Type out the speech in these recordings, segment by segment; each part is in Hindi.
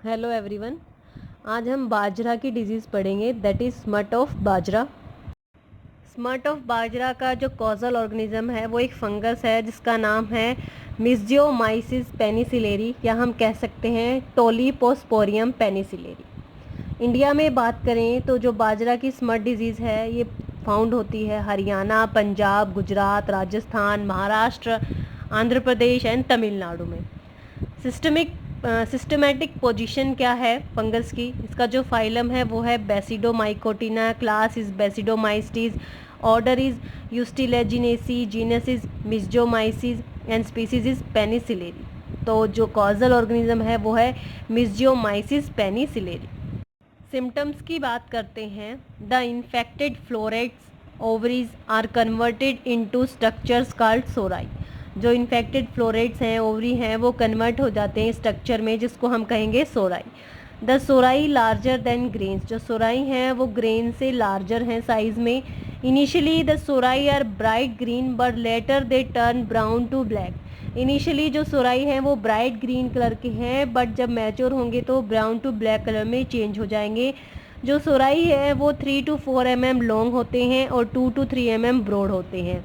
Hello everyone. आज हम बाजरा की डिजीज़ पढ़ेंगे, that is smut of bajra. Smut of bajra का जो कॉजल ऑर्गेनिज्म है वो एक फंगस है जिसका नाम है मिस्जियोमाइसिस पेनिसिलेरी, या हम कह सकते हैं टोलिपोस्पोरियम पेनिसिलेरी। इंडिया में बात करें तो जो बाजरा की स्मट डिजीज़ है ये फाउंड होती है हरियाणा, पंजाब, गुजरात, राजस्थान, महाराष्ट्र, आंध्र प्रदेश एंड तमिलनाडु में। सिस्टमेटिक पोजीशन क्या है फंगस की? इसका जो फाइलम है वो है Basidiomycotina, class is Basidiomycetes, order is Ustilaginaceae, genus is Moesziomyces and species is penicillariae. तो जो कॉजल ऑर्गेनिज्म है वो है मिस्जियोमाइसिस पेनिसिलेरी। सिम्टम्स की बात करते हैं। The infected florets ovaries are converted into structures called sori. जो इन्फेक्टेड फ्लोरेट्स हैं, ओवरी हैं, वो कन्वर्ट हो जाते हैं स्ट्रक्चर में जिसको हम कहेंगे sori. The sori larger than grains. जो सोराई हैं वो ग्रेन से लार्जर हैं साइज में। Initially the sori are bright green but later they turn brown to black. Initially जो सोराई हैं वो ब्राइट ग्रीन कलर के हैं, बट जब मैच्योर होंगे तो ब्राउन टू ब्लैक कलर में चेंज हो जाएंगे। जो सोराई है वो 3 to 4 mm लॉन्ग होते हैं और 2 to 3 mm ब्रॉड होते हैं।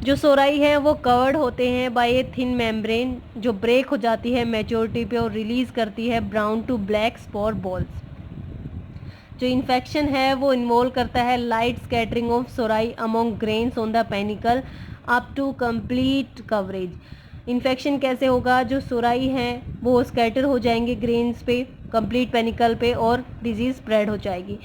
जो सोराई है वो कवर्ड होते हैं बाय ए थिन मेम्ब्रेन जो ब्रेक हो जाती है मैच्योरिटी पे और रिलीज करती है brown to black spore balls. जो इन्फेक्शन है वो इन्वॉल्व करता है light scattering of sori among grains on the panicle up to complete coverage. Infection कैसे होगा? जो सोराई हैं वो स्कैटर हो जाएंगे ग्रेन्स पे, कंप्लीट पेनिकल पे, और डिजीज स्प्रेड हो जाएगी।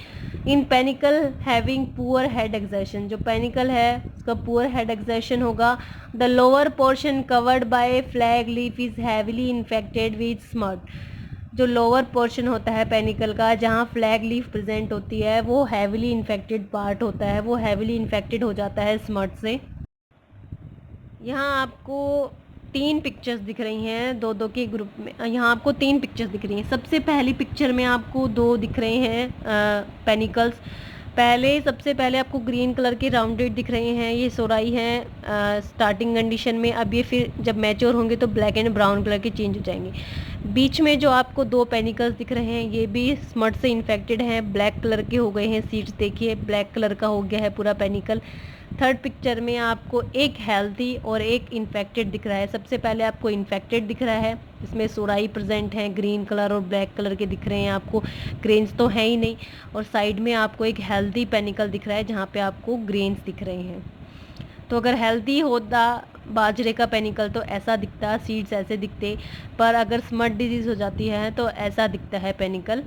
In panicle having poor head exertion. जो पेनिकल है उसका पुअर हेड एक्सर्शन होगा। The lower portion covered by flag leaf is heavily infected with smut. जो लोअर पोर्शन होता है पेनिकल का जहाँ फ्लैग लीफ प्रेजेंट होती है वो हैविली इन्फेक्टेड पार्ट होता है, वो हैविली इन्फेक्टेड हो जाता है स्मट से। यहाँ आपको 3 पिक्चर्स दिख रही हैं दो दो के ग्रुप में। यहाँ आपको 3 पिक्चर्स दिख रही हैं। सबसे पहली पिक्चर में आपको 2 दिख रहे हैं पेनिकल्स। सबसे पहले आपको ग्रीन कलर के राउंडेड दिख रहे हैं, ये सोराई हैं स्टार्टिंग कंडीशन में। अब ये फिर जब मैच्योर होंगे तो ब्लैक एंड ब्राउन कलर के चेंज हो जाएंगे। बीच में जो आपको 2 पेनिकल्स दिख रहे हैं ये भी स्मट से इन्फेक्टेड हैं, ब्लैक कलर के हो गए हैं सीड्स, देखिए ब्लैक कलर का हो गया है पूरा पेनिकल। थर्ड पिक्चर में आपको एक हेल्दी और एक इन्फेक्टेड दिख रहा है। सबसे पहले आपको इन्फेक्टेड दिख रहा है, इसमें सोराई प्रेजेंट हैं, ग्रीन कलर और ब्लैक कलर के दिख रहे हैं आपको, ग्रेन्स तो है ही नहीं। और साइड में आपको एक हेल्दी पेनिकल दिख रहा है जहाँ पे आपको ग्रेन्स दिख रहे हैं। तो अगर हेल्दी होता बाजरे का पेनिकल तो ऐसा दिखता, सीड्स ऐसे दिखते, पर अगर स्मट डिजीज़ हो जाती है तो ऐसा दिखता है पेनिकल।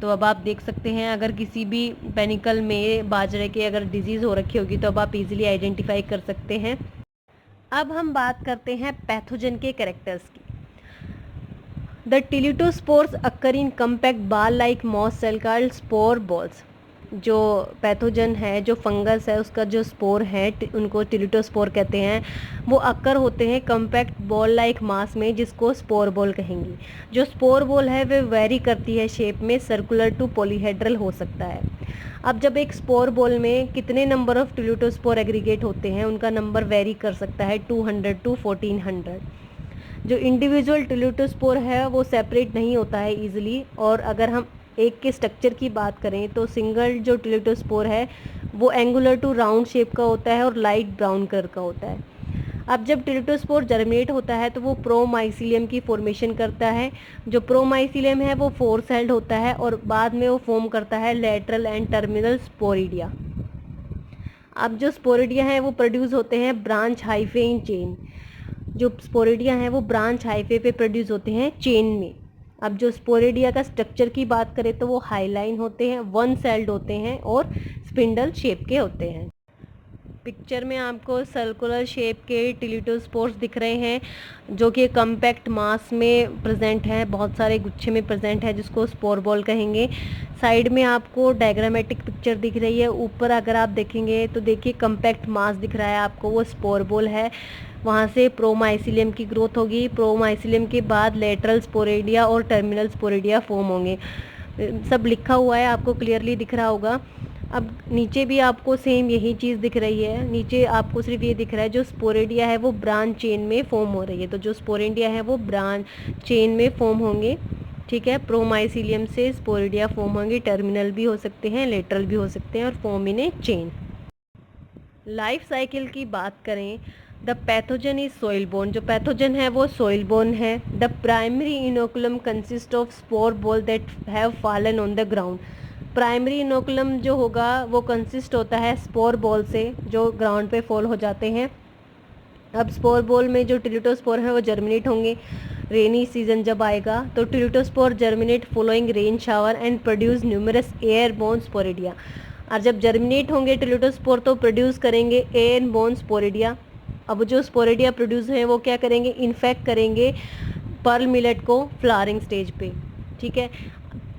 तो अब आप देख सकते हैं अगर किसी भी पेनिकल में बाजरे के अगर डिजीज़ हो रखी होगी तो अब आप इजीली आइडेंटिफाई कर सकते हैं। अब हम बात करते हैं पैथोजन के कैरेक्टर्स की। The teliospores occur in compact ball like masses called spore balls. जो पैथोजन है, जो फंगस है, उसका जो स्पोर है उनको टिलिटोस्पोर कहते हैं। वो अक्कर होते हैं कम्पैक्ट बॉल लाइक मास में जिसको स्पोर बॉल कहेंगे। जो स्पोर बॉल है वे वेरी करती है शेप में, सर्कुलर टू पॉलीहेड्रल हो सकता है। अब जब एक स्पोर बॉल में कितने नंबर ऑफ टिलिटोस्पोर एग्रीगेट होते हैं उनका नंबर वेरी कर सकता है 200 to 1400। जो इंडिविजुअल टिलिटोस्पोर है वो सेपरेट नहीं होता है ईजिली। और अगर हम एक के स्ट्रक्चर की बात करें तो सिंगल जो टिलिटोस्पोर है वो एंगुलर टू राउंड शेप का होता है और लाइट ब्राउन कलर का होता है। अब जब टिलिटोस्पोर जर्मिनेट होता है तो वो प्रोमाइसिलियम की फॉर्मेशन करता है। जो प्रोमाइसिलियम है वो 4 सेल्ड होता है और बाद में वो फॉर्म करता है लेटरल एंड टर्मिनल स्पोरिडिया। अब जो स्पोरिडिया है वो प्रोड्यूस होते हैं ब्रांच हाइफे इन चेन। जो स्पोरिडिया हैं वो ब्रांच हाइफे पे प्रोड्यूस होते हैं चेन में। अब जो स्पोरिडिया का स्ट्रक्चर की बात करें तो वो हाईलाइन होते हैं, 1 सेल्ड होते हैं और स्पिंडल शेप के होते हैं। पिक्चर में आपको सर्कुलर शेप के टिलिटोस्पोर्स दिख रहे हैं जो कि कम्पैक्ट मास में प्रेजेंट हैं, बहुत सारे गुच्छे में प्रेजेंट है जिसको स्पोर बॉल कहेंगे। साइड में आपको डायग्रामेटिक पिक्चर दिख रही है। ऊपर अगर आप देखेंगे तो देखिए कम्पैक्ट मास दिख रहा है आपको, वो स्पोर बॉल है। वहाँ से प्रोमाइसिलियम की ग्रोथ होगी, प्रोमाइसिलियम के बाद लेटरल स्पोरेडिया और टर्मिनल स्पोरेडिया फॉर्म होंगे। सब लिखा हुआ है, आपको क्लियरली दिख रहा होगा। अब नीचे भी आपको सेम यही चीज़ दिख रही है। नीचे आपको सिर्फ ये दिख रहा है जो स्पोरेडिया है वो ब्रांच चेन में फॉर्म हो रही है। तो जो स्पोरेडिया है वो ब्रांच चेन में फॉर्म होंगे ठीक है। प्रोमाइसिलियम से स्पोरिडिया फॉर्म होंगे, टर्मिनल भी हो सकते हैं, लेटरल भी हो सकते हैं और form in a chain. Life cycle की बात करें, the pathogen is soil borne, जो पैथोजन है वो सोइल बोर्न है। The primary inoculum consist of spore ball that have fallen on the ground, primary inoculum जो होगा वो कंसिस्ट होता है स्पोर बॉल से जो ग्राउंड पे फॉल हो जाते हैं। अब स्पोर बॉल में जो टिलिटोस्पोर है वो जर्मिनेट होंगे रेनी सीजन जब आएगा, तो teliospore germinate following rain shower and produce numerous airborne sporidia, और जब जर्मिनेट होंगे टिलिटोस्पोर तो प्रोड्यूस करेंगे एयरबोर्न स्पोरिडिया। अब जो स्पोरिडिया प्रोड्यूस हैं वो क्या करेंगे, इन्फेक्ट करेंगे पर्ल मिलेट को फ्लावरिंग स्टेज पे, ठीक है।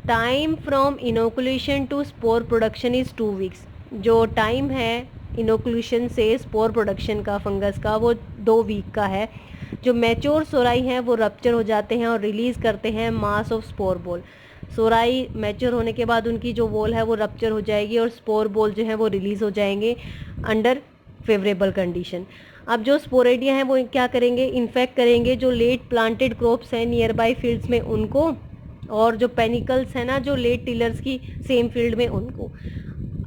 Time from inoculation to spore production is 2 weeks, जो टाइम है इनोकुलेशन से स्पोर प्रोडक्शन का फंगस का वो 2 वीक का है। जो मैच्योर सोराई हैं वो रप्चर हो जाते हैं और रिलीज़ करते हैं mass of spore ball. सोराई mature होने के बाद उनकी जो वॉल है वो रप्चर हो जाएगी और स्पोर बॉल जो है वो रिलीज़ हो जाएंगे अंडर फेवरेबल कंडीशन। अब जो स्पोरेडिया हैं वो क्या करेंगे, इन्फेक्ट करेंगे जो लेट प्लांटेड क्रॉप्स हैं नियर बाई फील्ड्स में उनको, और जो पेनिकल्स हैं ना जो लेट टिलर्स की सेम फील्ड में उनको।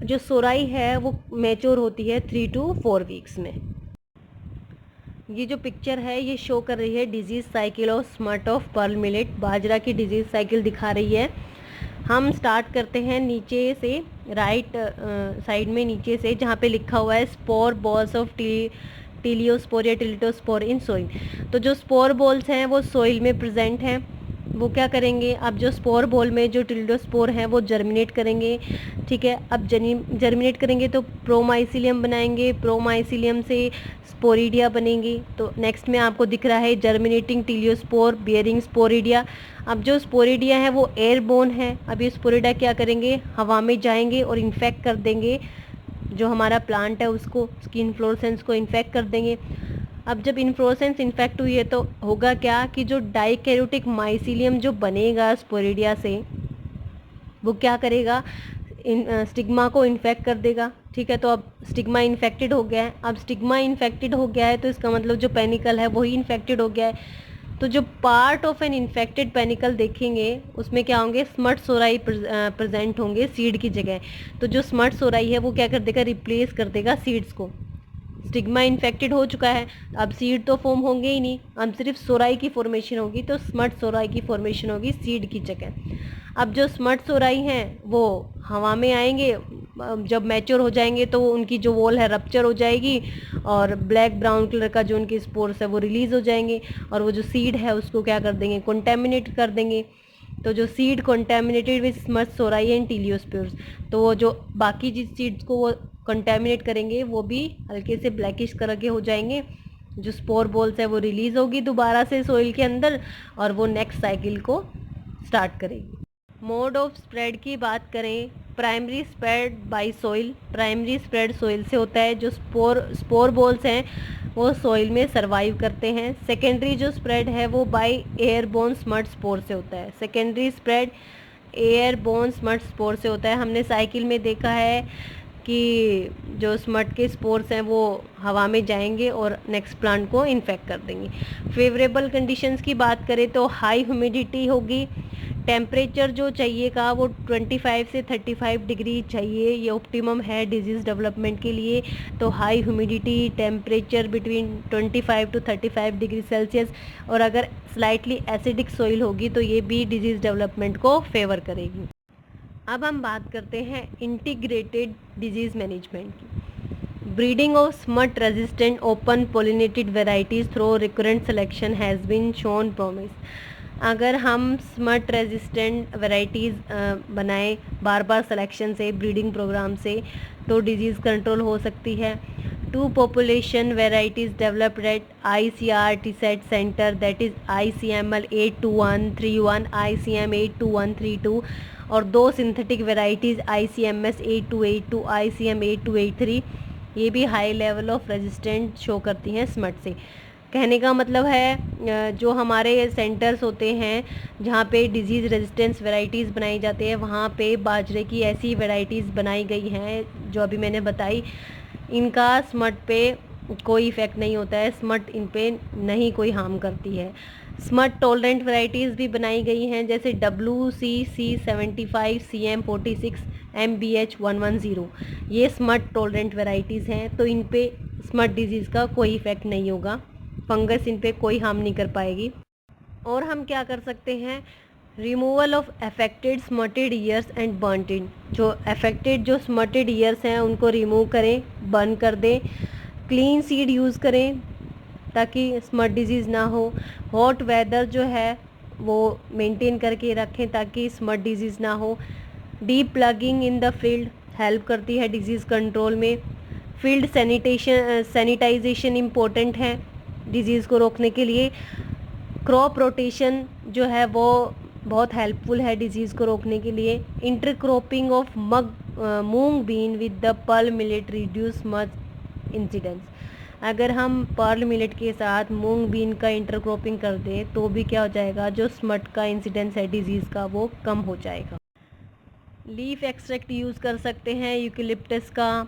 जो सोराई है वो मैच्योर होती है 3 to 4 वीक्स में। ये जो पिक्चर है ये शो कर रही है disease cycle of smut of pearl millet, बाजरा की डिजीज़ साइकिल दिखा रही है। हम स्टार्ट करते हैं नीचे से, राइट साइड में नीचे से जहाँ पे लिखा हुआ है स्पोर बॉल्स ऑफ टिलियोस्पोर या टिलिटोस्पोर इन सोइल। तो जो स्पोर बॉल्स हैं वो सोइल में प्रेजेंट हैं, वो क्या करेंगे, अब जो स्पोर बॉल में जो टिलिडोस्पोर हैं वो जर्मिनेट करेंगे, ठीक है। अब जर्मिनेट करेंगे तो प्रोमाइसिलियम बनाएंगे, प्रोमाइसिलियम से स्पोरिडिया बनेंगी। तो नेक्स्ट में आपको दिख रहा है जर्मिनेटिंग टिलियोस्पोर बियरिंग स्पोरिडिया। अब जो स्पोरिडिया है वो एयरबोर्न है, अब ये स्पोरिडिया क्या करेंगे, हवा में जाएंगे और इन्फेक्ट कर देंगे जो हमारा प्लांट है उसको, उसकी इन्फ्लोरेसेंस को इन्फेक्ट कर देंगे। अब जब इन्फ्लोरेसेंस इन्फेक्ट हुई है तो होगा क्या कि जो डाइकैरोटिक माइसिलियम जो बनेगा स्पोरिडिया से वो क्या करेगा, स्टिग्मा को इन्फेक्ट कर देगा, ठीक है। तो अब स्टिग्मा इन्फेक्टेड हो गया है, अब स्टिग्मा इन्फेक्टेड हो गया है तो इसका मतलब जो पेनिकल है वही इन्फेक्टेड हो गया है। तो जो part of an infected panicle देखेंगे उसमें क्या होंगे, स्मट सोराई प्रेजेंट होंगे सीड की जगह। तो जो स्मट सोराई है वो क्या कर देगा, रिप्लेस कर देगा सीड्स को। स्टिग्मा इन्फेक्टेड हो चुका है, अब सीड तो फॉर्म होंगे ही नहीं, अब सिर्फ सोराई की फॉर्मेशन होगी, तो स्मट सोराई की फॉर्मेशन होगी सीड की जगह। अब जो स्मट सोराई हैं वो हवा में आएंगे, जब मैच्योर हो जाएंगे तो उनकी जो वॉल है रप्चर हो जाएगी और ब्लैक ब्राउन कलर का जो उनके स्पोर्स है वो रिलीज़ हो जाएंगे और वो जो सीड है उसको क्या कर देंगे, कंटेमिनेट कर देंगे। तो जो seed contaminated with smut sori and teliospores, तो वो जो बाकी जिस सीड्स को वो कंटेमिनेट करेंगे वो भी हल्के से ब्लैकिश कलर के हो जाएंगे। जो स्पोर बॉल्स है वो रिलीज़ होगी दोबारा से सोइल के अंदर और वो नेक्स्ट साइकिल को स्टार्ट करेगी। मोड ऑफ स्प्रेड की बात करें, primary spread by soil, primary spread soil से होता है। जो स्पोर बॉल्स हैं वो सॉइल में सरवाइव करते हैं। सेकेंडरी जो स्प्रेड है वो बाय एयरबोर्न स्मट स्पोर से होता है। Secondary spread airborne smut spore से होता है। हमने साइकिल में देखा है कि जो स्मट के स्पोर्स हैं वो हवा में जाएंगे और नेक्स्ट प्लांट को इन्फेक्ट कर देंगे। फेवरेबल कंडीशंस की बात करें तो हाई ह्यूमिडिटी होगी, टेम्परेचर जो चाहिए का वो 25 से 35 डिग्री चाहिए, ये ऑप्टिमम है डिजीज़ डेवलपमेंट के लिए। तो high humidity, temperature between 25 to 35 degree Celsius, और अगर स्लाइटली एसिडिक सॉइल होगी तो ये भी डिजीज़ डेवलपमेंट को फेवर करेगी। अब हम बात करते हैं इंटीग्रेटेड डिजीज़ मैनेजमेंट की। Breeding of smut resistant open pollinated varieties through recurrent selection has been shown promise. अगर हम स्मट रेजिस्टेंट वैरायटीज़ बनाएं बार बार सिलेक्शन से, ब्रीडिंग प्रोग्राम से, तो डिजीज़ कंट्रोल हो सकती है। 2 population varieties developed at ICR TSET centre, that is ICML 82131, ICM 82132, और 2 सिंथेटिक वैरायटीज़ ICMS 8282, ICM 8283, ये भी high level of resistant show करती हैं स्मट से। कहने का मतलब है जो हमारे सेंटर्स होते हैं जहाँ पे डिजीज़ रेजिस्टेंस वैरायटीज़ बनाई जाती है वहाँ पे बाजरे की ऐसी वैरायटीज़ बनाई गई हैं जो अभी मैंने बताई। इनका स्मट पे कोई इफ़ेक्ट नहीं होता है, स्मट इन पे नहीं कोई हार्म करती है। स्मट टॉलरेंट वैरायटीज़ भी बनाई गई हैं, जैसे WCC75 CM46 MBH110, ये स्मट टॉलरेंट वैरायटीज़ हैं, तो इन पे स्मट डिजीज़ का कोई इफ़ेक्ट नहीं होगा, फंगस इन पे कोई हार्म नहीं कर पाएगी। और हम क्या कर सकते हैं, removal of affected smutted ears and burnted, जो अफेक्टेड जो स्मटेड ईयर्स हैं उनको रिमूव करें, बर्न कर दें। क्लीन सीड यूज़ करें ताकि स्मट डिजीज़ ना हो। हॉट वेदर जो है वो मेंटेन करके रखें ताकि स्मट डिजीज़ ना हो। Deep plugging in the field help करती है डिजीज़ कंट्रोल में। फील्ड सैनिटाइजेशन इम्पोर्टेंट है डिजीज़ को रोकने के लिए। क्रॉप रोटेशन जो है वो बहुत हेल्पफुल है डिजीज़ को रोकने के लिए। Intercropping of moong bean with the pearl millet reduce smut incidence, अगर हम पर्ल मिलेट के साथ मूंग बीन का इंटरक्रॉपिंग कर दें तो भी क्या हो जाएगा, जो स्मट का इंसिडेंस है डिजीज़ का वो कम हो जाएगा। लीफ एक्सट्रैक्ट यूज़ कर सकते हैं, यूकेलिप्टस का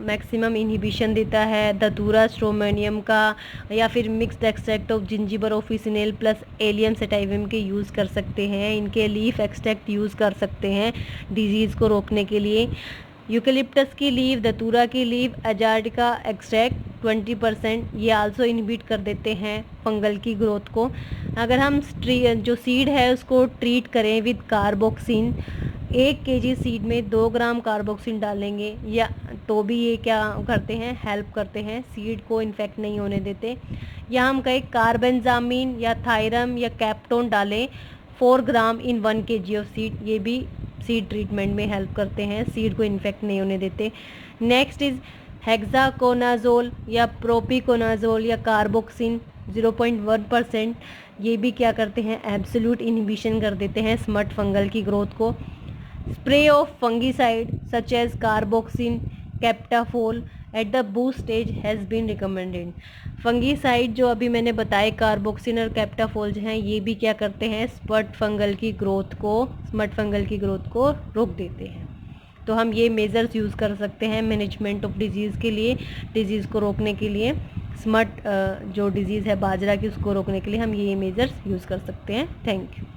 मैक्सिमम इनहिबिशन देता है। धतूरा स्ट्रोमोनियम का, या फिर mixed extract of Zingiber officinale plus Allium sativum के यूज़ कर सकते हैं। इनके लीफ एक्सट्रैक्ट यूज़ कर सकते हैं डिजीज़ को रोकने के लिए। यूकेलिप्टस की लीव, धतूरा की लीव, अजार्डिका एक्सट्रैक्ट 20%, ये आल्सो इनहिबिट कर देते हैं फंगल की ग्रोथ को। अगर हम जो सीड है उसको ट्रीट करें विद कार्बोक्सिन, 1 kg सीड में 2 ग्राम कार्बोक्सिन डालेंगे, या तो भी ये क्या करते हैं, हेल्प करते हैं, सीड को इन्फेक्ट नहीं होने देते। या हम कहें कार्बेंजामिन या थायरम या कैप्टोन डालें 4 ग्राम इन 1 kg ऑफ सीड, ये भी सीड ट्रीटमेंट में हेल्प करते हैं, सीड को इन्फेक्ट नहीं होने देते। नेक्स्ट इज़ हेक्साकोनाजोल या प्रोपिकोनाजोल या कार्बोक्सिन 0.1%, ये भी क्या करते हैं, एब्सोल्यूट इनहिबिशन कर देते हैं स्मट फंगल की ग्रोथ को। Spray of fungicide such as carboxin, captafol at the boost stage has been recommended. Fungicide जो अभी मैंने बताए, कार्बोक्सिन और कैप्टाफोल जो हैं, ये भी क्या करते हैं, स्मट फंगल की ग्रोथ को रोक देते हैं। तो हम ये मेजर्स यूज़ कर सकते हैं मैनेजमेंट ऑफ डिजीज़ के लिए, डिजीज़ को रोकने के लिए। स्मट जो डिजीज़ है बाजरा की, उसको रोकने के लिए हम ये मेजर्स यूज़ कर सकते हैं। Thank you.